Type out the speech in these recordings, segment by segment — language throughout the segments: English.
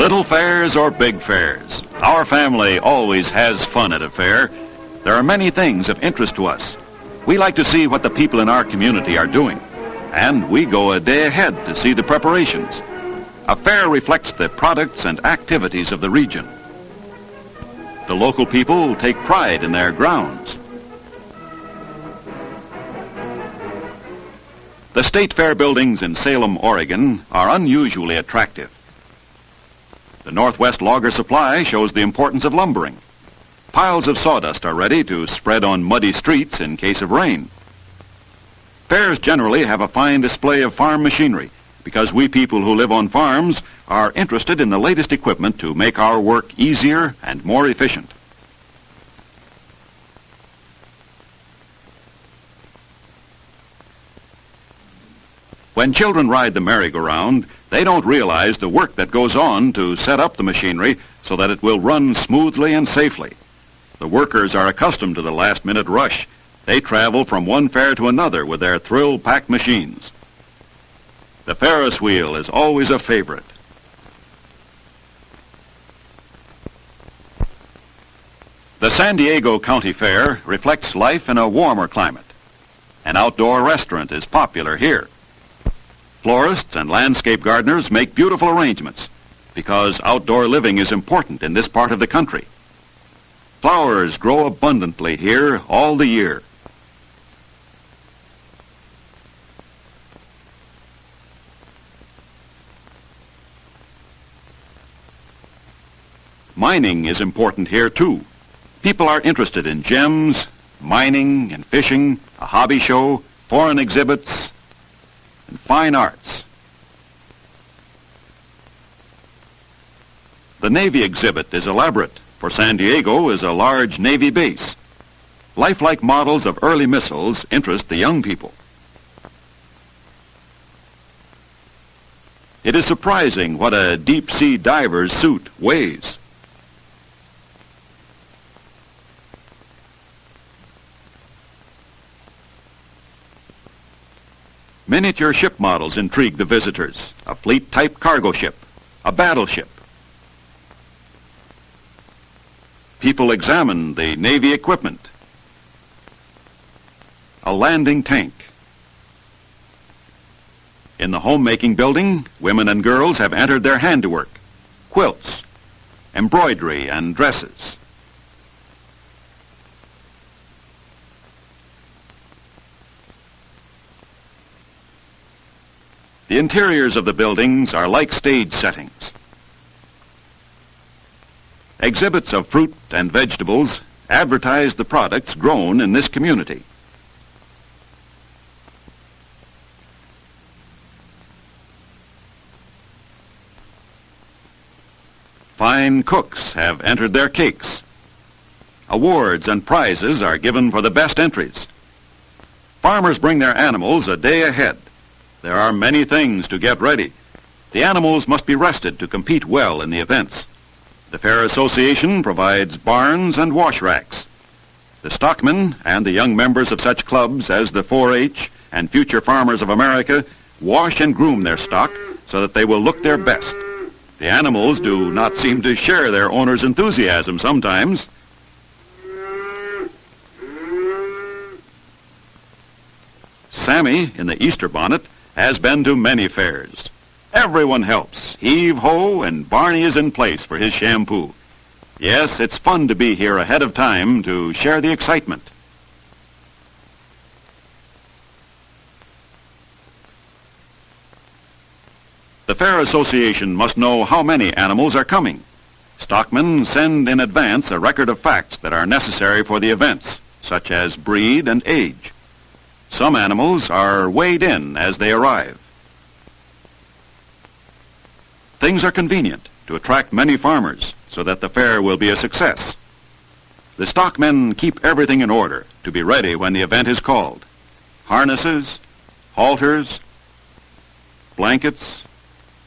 Little fairs or big fairs, our family always has fun at a fair. There are many things of interest to us. We like to see what the people in our community are doing, and we go a day ahead to see the preparations. A fair reflects the products and activities of the region. The local people take pride in their grounds. The State Fair buildings in Salem, Oregon are unusually attractive. The Northwest Logger Supply shows the importance of lumbering. Piles of sawdust are ready to spread on muddy streets in case of rain. Fairs generally have a fine display of farm machinery because we people who live on farms are interested in the latest equipment to make our work easier and more efficient. When children ride the merry-go-round, they don't realize the work that goes on to set up the machinery so that it will run smoothly and safely. The workers are accustomed to the last-minute rush. They travel from one fair to another with their thrill-packed machines. The Ferris wheel is always a favorite. The San Diego County Fair reflects life in a warmer climate. An outdoor restaurant is popular here. Florists and landscape gardeners make beautiful arrangements because outdoor living is important in this part of the country. Flowers grow abundantly here all the year. Mining is important here too. People are interested in gems, mining and fishing, a hobby show, foreign exhibits, and fine arts. The Navy exhibit is elaborate, for San Diego is a large Navy base. Lifelike models of early missiles interest the young people. It is surprising what a deep-sea diver's suit weighs. Miniature ship models intrigue the visitors. A fleet-type cargo ship, a battleship. People examine the Navy equipment. A landing tank. In the homemaking building, women and girls have entered their handiwork. Quilts, embroidery, and dresses. The interiors of the buildings are like stage settings. Exhibits of fruit and vegetables advertise the products grown in this community. Fine cooks have entered their cakes. Awards and prizes are given for the best entries. Farmers bring their animals a day ahead. There are many things to get ready. The animals must be rested to compete well in the events. The Fair Association provides barns and wash racks. The stockmen and the young members of such clubs as the 4-H and Future Farmers of America wash and groom their stock so that they will look their best. The animals do not seem to share their owner's enthusiasm sometimes. Sammy, in the Easter bonnet, has been to many fairs. Everyone helps. Heave-ho, and Barney is in place for his shampoo. Yes, it's fun to be here ahead of time to share the excitement. The Fair Association must know how many animals are coming. Stockmen send in advance a record of facts that are necessary for the events, such as breed and age. Some animals are weighed in as they arrive. Things are convenient to attract many farmers so that the fair will be a success. The stockmen keep everything in order to be ready when the event is called. Harnesses, halters, blankets,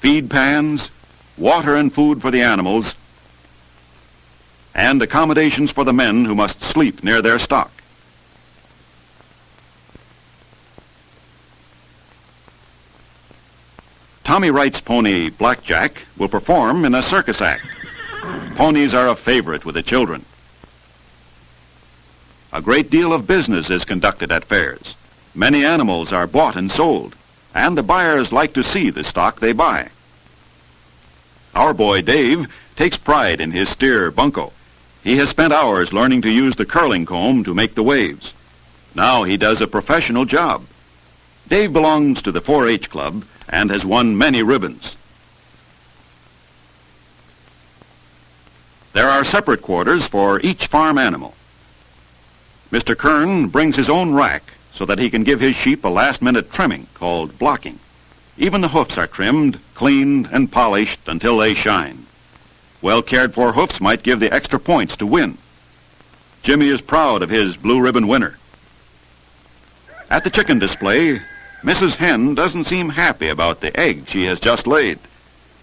feed pans, water and food for the animals, and accommodations for the men who must sleep near their stock. Tommy Wright's pony, Blackjack, will perform in a circus act. Ponies are a favorite with the children. A great deal of business is conducted at fairs. Many animals are bought and sold, and the buyers like to see the stock they buy. Our boy Dave takes pride in his steer, Bunko. He has spent hours learning to use the curling comb to make the waves. Now he does a professional job. Dave belongs to the 4-H Club and has won many ribbons. There are separate quarters for each farm animal. Mr. Kern brings his own rack so that he can give his sheep a last-minute trimming called blocking. Even the hoofs are trimmed, cleaned, and polished until they shine. Well cared-for hoofs might give the extra points to win. Jimmy is proud of his blue ribbon winner. At the chicken display, Mrs. Hen doesn't seem happy about the egg she has just laid.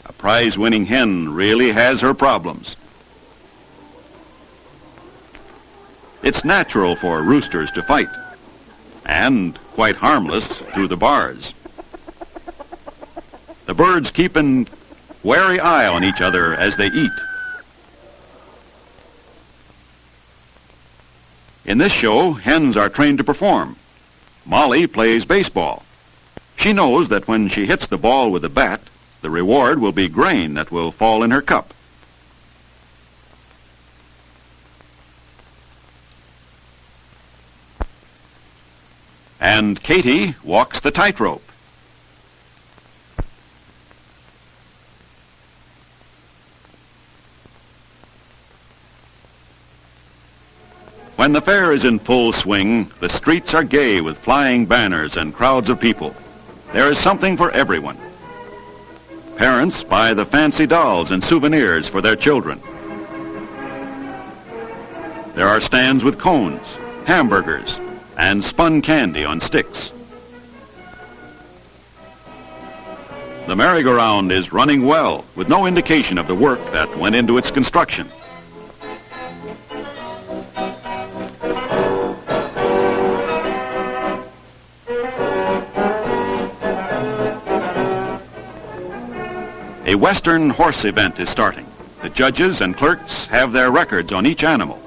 A prize-winning hen really has her problems. It's natural for roosters to fight, and quite harmless through the bars. The birds keep an wary eye on each other as they eat. In this show, hens are trained to perform. Molly plays baseball. She knows that when she hits the ball with a bat, the reward will be grain that will fall in her cup. And Katie walks the tightrope. When the fair is in full swing, the streets are gay with flying banners and crowds of people. There is something for everyone. Parents buy the fancy dolls and souvenirs for their children. There are stands with cones, hamburgers, and spun candy on sticks. The merry-go-round is running well, with no indication of the work that went into its construction. A Western horse event is starting. The judges and clerks have their records on each animal.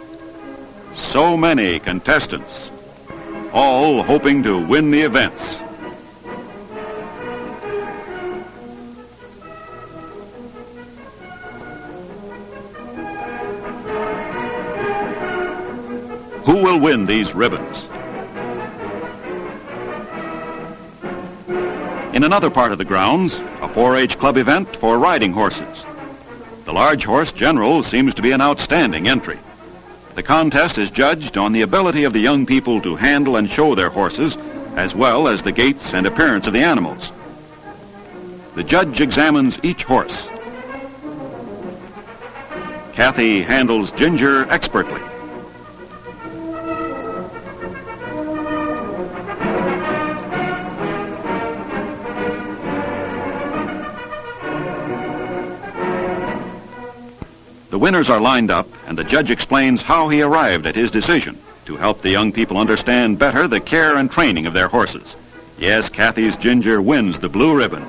So many contestants, all hoping to win the events. Who will win these ribbons? In another part of the grounds, a 4-H Club event for riding horses. The large horse General seems to be an outstanding entry. The contest is judged on the ability of the young people to handle and show their horses, as well as the gaits and appearance of the animals. The judge examines each horse. Kathy handles Ginger expertly. The winners are lined up, and the judge explains how he arrived at his decision to help the young people understand better the care and training of their horses. Yes, Kathy's Ginger wins the blue ribbon.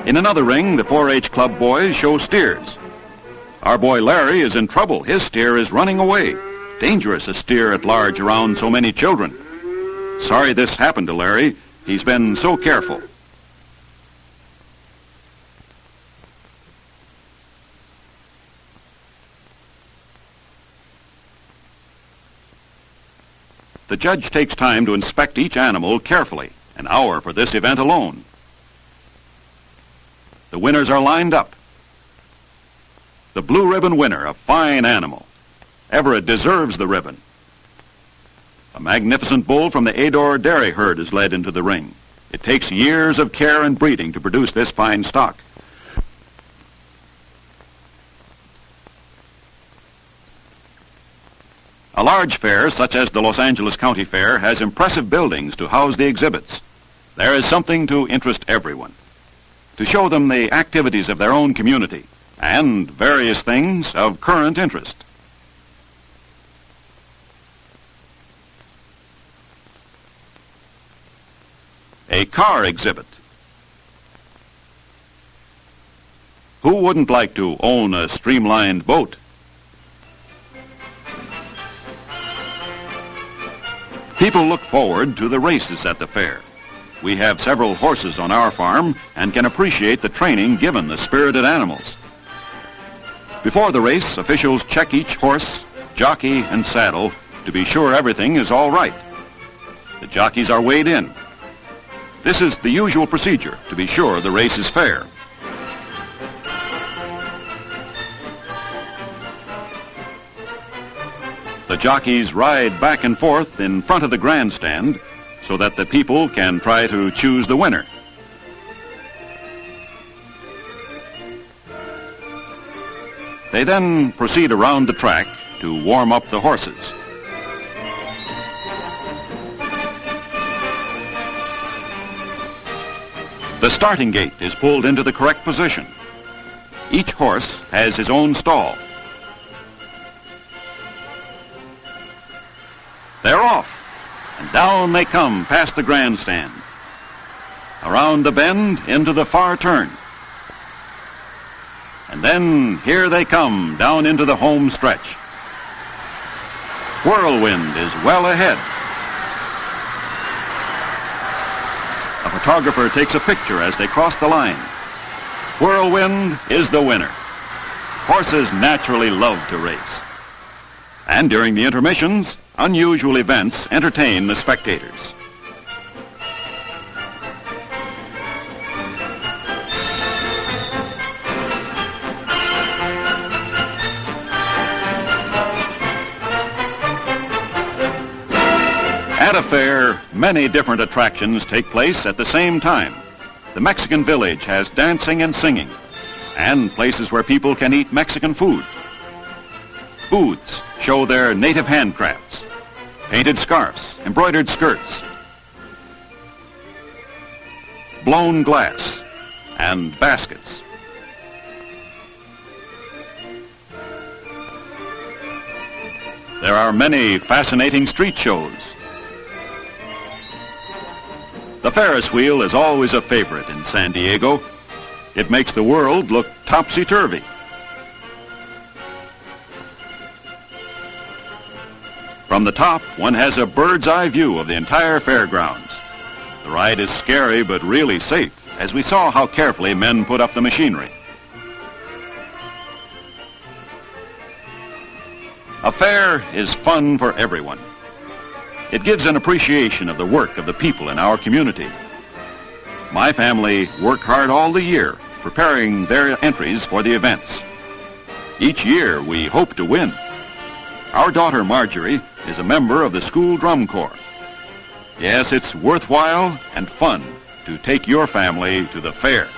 In another ring, the 4-H Club boys show steers. Our boy Larry is in trouble. His steer is running away. Dangerous, a steer at large around so many children. Sorry this happened to Larry. He's been so careful. The judge takes time to inspect each animal carefully, an hour for this event alone. The winners are lined up. The blue ribbon winner, a fine animal. Everett deserves the ribbon. A magnificent bull from the Ador dairy herd is led into the ring. It takes years of care and breeding to produce this fine stock. A large fair, such as the Los Angeles County Fair, has impressive buildings to house the exhibits. There is something to interest everyone. to show them the activities of their own community and various things of current interest. A car exhibit. Who wouldn't like to own a streamlined boat? People look forward to the races at the fair. We have several horses on our farm and can appreciate the training given the spirited animals. Before the race, officials check each horse, jockey, and saddle to be sure everything is all right. The jockeys are weighed in. This is the usual procedure to be sure the race is fair. The jockeys ride back and forth in front of the grandstand so that the people can try to choose the winner. They then proceed around the track to warm up the horses. The starting gate is pulled into the correct position. Each horse has his own stall. They're off, and down they come past the grandstand, around the bend into the far turn. And then here they come down into the home stretch. Whirlwind is well ahead. A photographer takes a picture as they cross the line. Whirlwind is the winner. Horses naturally love to race. And during the intermissions, unusual events entertain the spectators. At a fair, many different attractions take place at the same time. The Mexican village has dancing and singing, and places where people can eat Mexican food. Booths show their native handcrafts, painted scarves, embroidered skirts, blown glass, and baskets. There are many fascinating street shows. The Ferris wheel is always a favorite in San Diego. It makes the world look topsy-turvy. From the top, one has a bird's-eye view of the entire fairgrounds. The ride is scary but really safe, as we saw how carefully men put up the machinery. A fair is fun for everyone. It gives an appreciation of the work of the people in our community. My family work hard all the year, preparing their entries for the events. Each year, we hope to win. Our daughter, Marjorie, is a member of the school drum corps. Yes, it's worthwhile and fun to take your family to the fair.